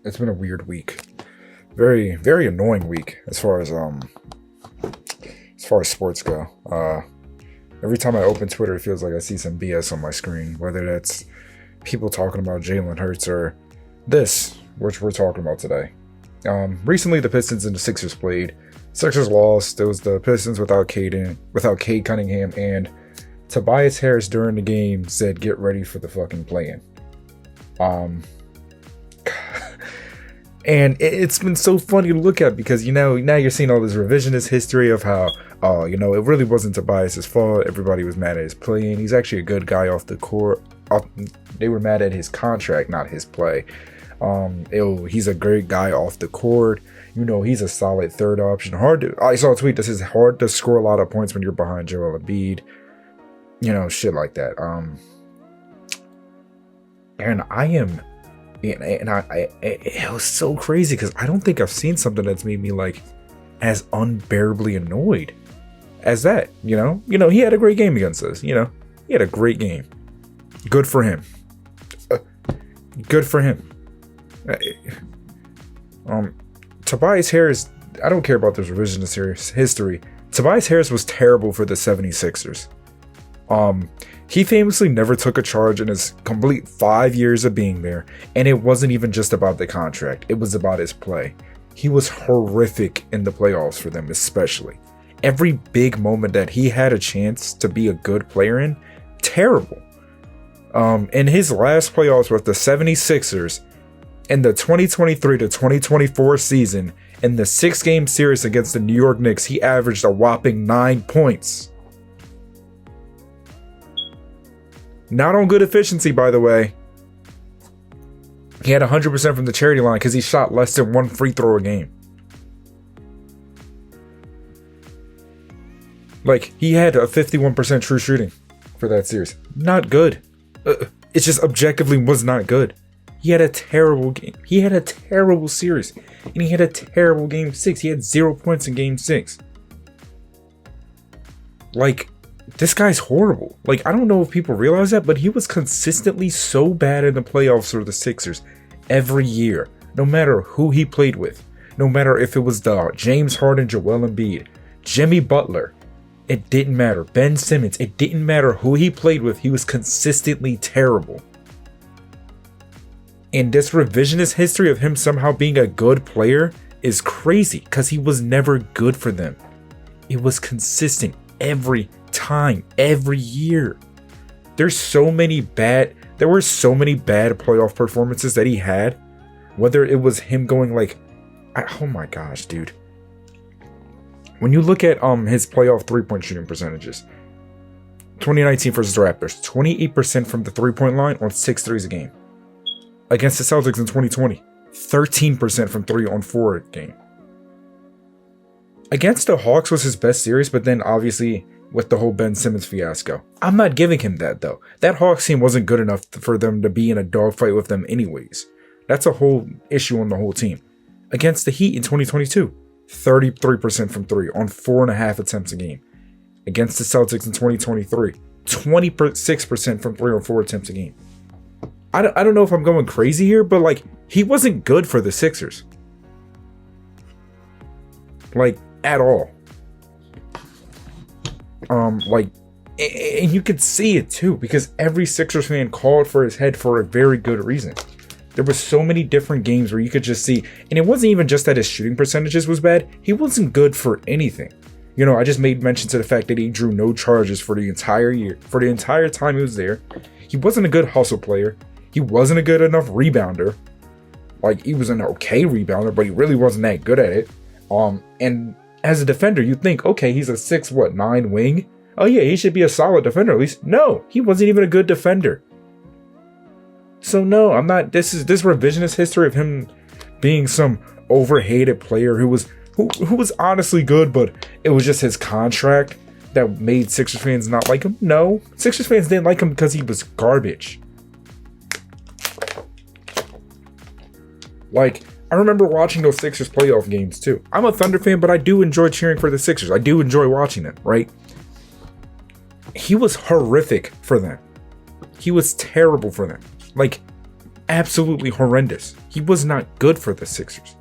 it's been a weird week. Very, very annoying week as far as sports go. Every time I open Twitter, it feels like I see some BS on my screen, whether that's people talking about Jalen Hurts or this, which we're talking about today. Recently, the Pistons and the Sixers played. Sixers lost. It was the Pistons without Cade Cunningham, and Tobias Harris during the game said, "Get ready for the fucking play-in." And it's been so funny to look at because, now you're seeing all this revisionist history of how, it really wasn't Tobias's fault. Everybody was mad at his playing. He's actually a good guy off the court. They were mad at his contract, not his play. He's a great guy off the court. He's a solid third option. I saw a tweet that says hard to score a lot of points when you're behind Joel Embiid. Shit like that. It was so crazy because I don't think I've seen something that's made me as unbearably annoyed as that. He had a great game against us. He had a great game. Good for him. Good for him. Tobias Harris, I don't care about this revisionist history. Tobias Harris was terrible for the 76ers. He famously never took a charge in his complete 5 years of being there, and it wasn't even just about the contract, it was about his play. He was horrific in the playoffs for them, especially. Every big moment that he had a chance to be a good player in, terrible. In his last playoffs with the 76ers, in the 2023 to 2024 season, in the 6-game series against the New York Knicks, he averaged a whopping 9 points. Not on good efficiency, by the way. He had 100% from the charity line because he shot less than one free throw a game. He had a 51% true shooting for that series. Not good. It just objectively was not good. He had a terrible game. He had a terrible series. And he had a terrible game 6. He had 0 points in game 6. This guy's horrible. I don't know if people realize that, but he was consistently so bad in the playoffs for the Sixers every year, no matter who he played with, no matter if it was the James Harden, Joel Embiid, Jimmy Butler. It didn't matter. Ben Simmons. It didn't matter who he played with. He was consistently terrible. And this revisionist history of him somehow being a good player is crazy because he was never good for them. It was consistent every time, every year. There were so many bad playoff performances that he had, whether it was him going oh my gosh, dude. When you look at his playoff 3-point shooting percentages, 2019 versus the Raptors, 28% from the 3-point line on 6 threes a game. Against the Celtics in 2020, 13% from 3 on 4 a game. Against the Hawks was his best series, but then obviously with the whole Ben Simmons fiasco. I'm not giving him that though. That Hawks team wasn't good enough for them to be in a dogfight with them anyways. That's a whole issue on the whole team. Against the Heat in 2022, 33% from 3 on 4.5 attempts a game. Against the Celtics in 2023, 26% from 3 on 4 attempts a game. I don't know if I'm going crazy here, but he wasn't good for the Sixers. At all. And you could see it too, because every Sixers fan called for his head for a very good reason. There was so many different games where you could just see, and it wasn't even just that his shooting percentages was bad, he wasn't good for anything. I just made mention to the fact that he drew no charges for the entire year, for the entire time he was there. He wasn't a good hustle player. He wasn't a good enough rebounder. He was an okay rebounder, but he really wasn't that good at it. And as a defender, you'd think, okay, he's a 6'9" wing. Oh yeah, he should be a solid defender at least. No, he wasn't even a good defender. So no, I'm not. This revisionist history of him being some overhated player who was honestly good, but it was just his contract that made Sixers fans not like him. No, Sixers fans didn't like him because he was garbage. I remember watching those Sixers playoff games too. I'm a Thunder fan, but I do enjoy cheering for the Sixers. I do enjoy watching them, right? He was horrific for them. He was terrible for them. absolutely horrendous. He was not good for the Sixers.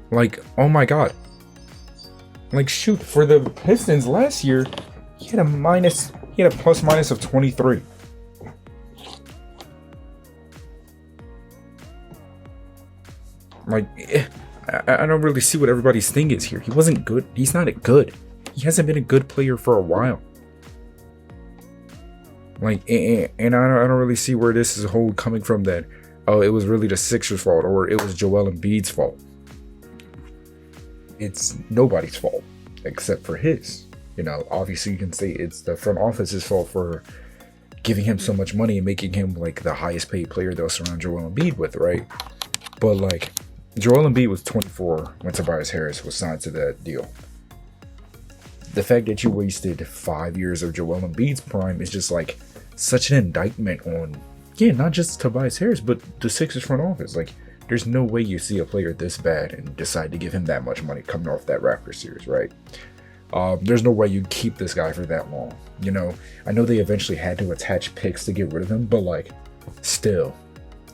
Like, oh my god. Like, shoot, for the Pistons last year, he had a plus minus of 23. Like, I don't really see what everybody's thing is here. He wasn't good. He's not good. He hasn't been a good player for a while. Like, and I don't really see where this is whole coming from that, oh, it was really the Sixers' fault or it was Joel Embiid's fault. It's nobody's fault except for his. You know, obviously you can say it's the front office's fault for giving him so much money and making him like the highest paid player they'll surround Joel Embiid with, right? But like, Joel Embiid was 24 when Tobias Harris was signed to that deal. The fact that you wasted 5 years of Joel Embiid's prime is just like such an indictment on, yeah, not just Tobias Harris, but the Sixers front office. Like, there's no way you see a player this bad and decide to give him that much money coming off that Raptors series, right? There's no way you'd keep this guy for that long. You know, I know they eventually had to attach picks to get rid of him, but like, still,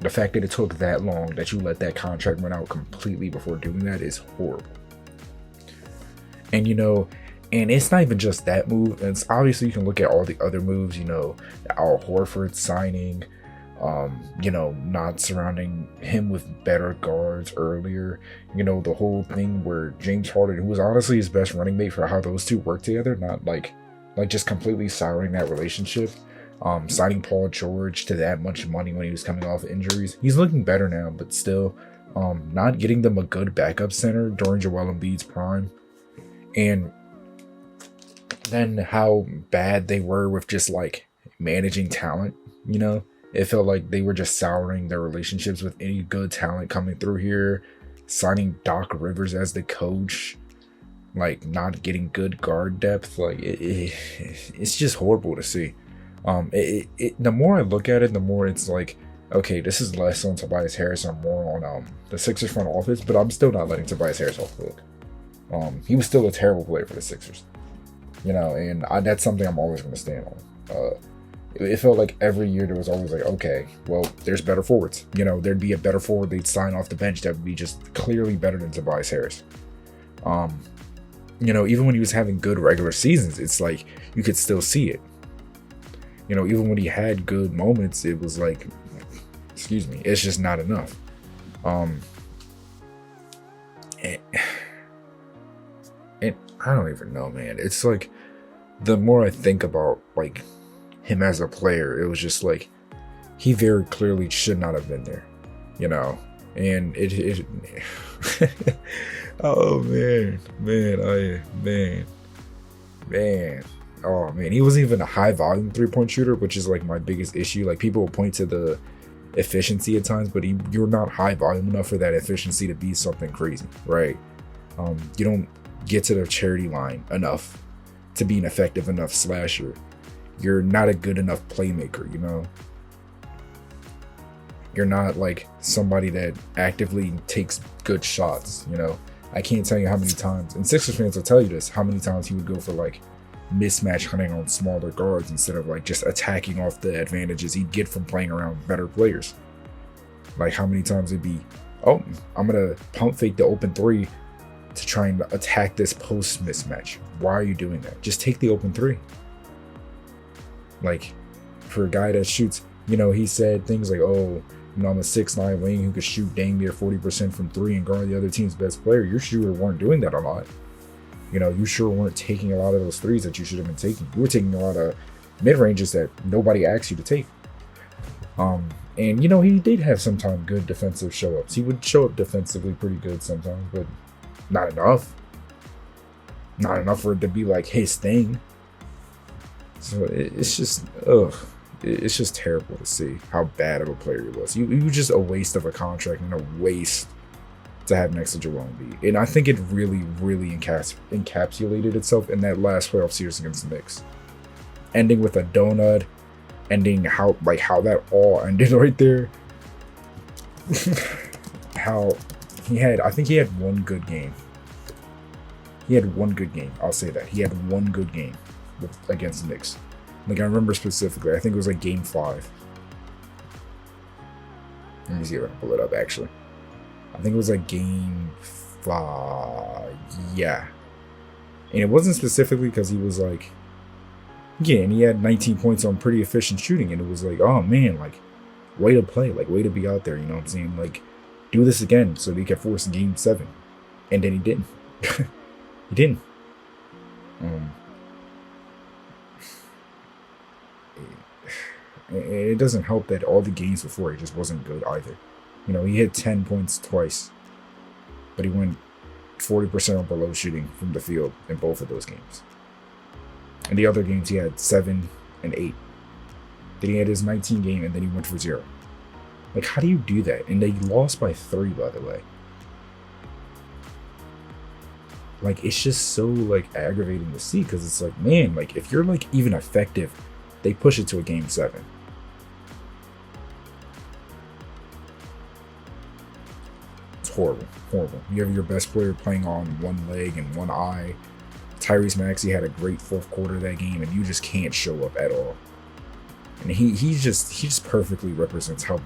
the fact that it took that long, that you let that contract run out completely before doing that is horrible. And you know, and it's not even just that move. It's obviously you can look at all the other moves, you know, Al Horford signing, you know, not surrounding him with better guards earlier. You know, the whole thing where James Harden, who was honestly his best running mate for how those two work together, not like just completely souring that relationship. Signing Paul George to that much money when he was coming off injuries. He's looking better now, but still, not getting them a good backup center during Joel Embiid's prime. And then how bad they were with just like managing talent, you know? It felt like they were just souring their relationships with any good talent coming through here. Signing Doc Rivers as the coach, like not getting good guard depth. Like it's just horrible to see. The more I look at it, the more it's like, okay, this is less on Tobias Harris and more on the Sixers front office, but I'm still not letting Tobias Harris off the hook. He was still a terrible player for the Sixers, you know, and that's something I'm always going to stand on. It felt like every year there was always like, okay, well, there's better forwards. You know, there'd be a better forward they'd sign off the bench that would be just clearly better than Tobias Harris. You know, even when he was having good regular seasons, it's like you could still see it. You know, even when he had good moments, it was like, excuse me, it's just not enough. And I don't even know, man. It's like, the more I think about like him as a player, it was just like, he very clearly should not have been there, you know. And it oh man. Oh man, he wasn't even a high volume 3-point shooter, which is like my biggest issue. Like, people will point to the efficiency at times, but you're not high volume enough for that efficiency to be something crazy, right? You don't get to the charity line enough to be an effective enough slasher. You're not a good enough playmaker, you know? You're not like somebody that actively takes good shots, you know? I can't tell you how many times, and Sixers fans will tell you this, how many times he would go for like mismatch hunting on smaller guards instead of like just attacking off the advantages he'd get from playing around better players. Like, how many times it'd be, oh, I'm gonna pump fake the open three to try and attack this post mismatch. Why are you doing that? Just take the open three. Like, for a guy that shoots, you know, he said things like, oh, you know, I'm a 6'9" wing who could shoot dang near 40% from three and guard the other team's best player. You sure weren't doing that a lot. You know, you sure weren't taking a lot of those threes that you should have been taking. You were taking a lot of mid-ranges that nobody asked you to take. And, you know, he did have sometimes good defensive show-ups. He would show up defensively pretty good sometimes, but not enough. Not enough for it to be like his thing. So it's just, it's just terrible to see how bad of a player he was. He was just a waste of a contract and a waste to have next to Joel Embiid. And I think it really, really encapsulated itself in that last playoff series against the Knicks. Ending with a donut, ending how that all ended right there. How I think he had one good game. He had one good game. I'll say that. He had one good game against the Knicks. Like, I remember specifically, I think it was like game 5. Let me see if I can pull it up, actually. I think it was like game 5. Yeah. And it wasn't specifically because he was like, yeah, and he had 19 points on pretty efficient shooting. And it was like, oh man, like, way to play, like, way to be out there, you know what I'm saying? Like, do this again so they could force game 7. And then he didn't. He didn't. It doesn't help that all the games before it just wasn't good either. You know, he hit 10 points twice, but he went 40% or below shooting from the field in both of those games. In the other games, he had 7 and 8. Then he had his 19 game, and then he went for 0. Like, how do you do that? And they lost by 3, by the way. Like, it's just so, like, aggravating to see, because it's like, man, like, if you're, like, even effective, they push it to a game 7. It's horrible. Horrible. You have your best player playing on one leg and one eye. Tyrese Maxey had a great fourth quarter of that game, and you just can't show up at all. And he just perfectly represents how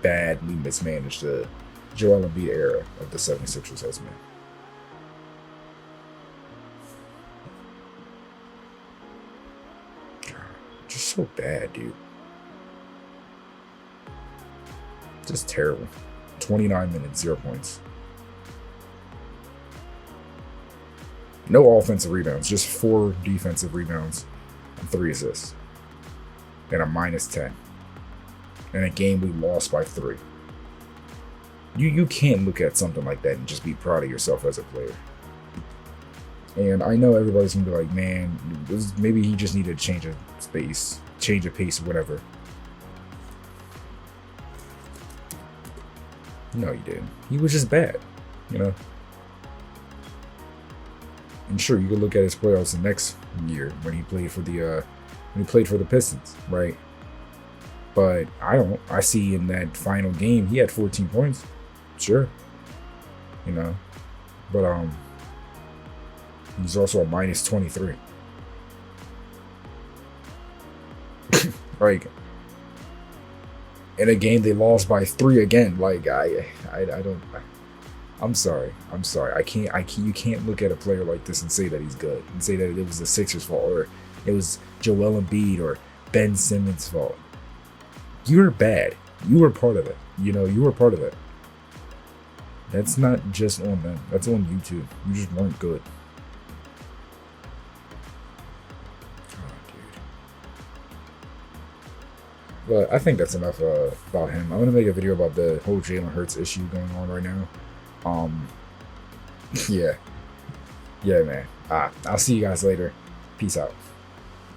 badly mismanaged the Joel Embiid era of the 76ers has been. Just so bad, dude. Just terrible. 29 minutes, 0 points. No offensive rebounds, just 4 defensive rebounds and 3 assists. And a -10. In a game we lost by 3. You can't look at something like that and just be proud of yourself as a player. And I know everybody's gonna be like, man, maybe he just needed to change a space, change a pace, or whatever. No, he didn't. He was just bad, you know. And sure, you could look at his playoffs the next year when he played for the Pistons, right? But I see in that final game he had 14 points, sure, you know, but he's also a -23. Like, in a game they lost by 3 again. Like, I'm sorry. You can't look at a player like this and say that he's good and say that it was the Sixers' fault or it was Joel Embiid or Ben Simmons' fault. You were bad. You were part of it. You know, you were part of it. That's not just on them. That's on you too. You just weren't good. But I think that's enough about him. I'm gonna make a video about the whole Jalen Hurts issue going on right now. Yeah, man. I'll see you guys later. Peace out.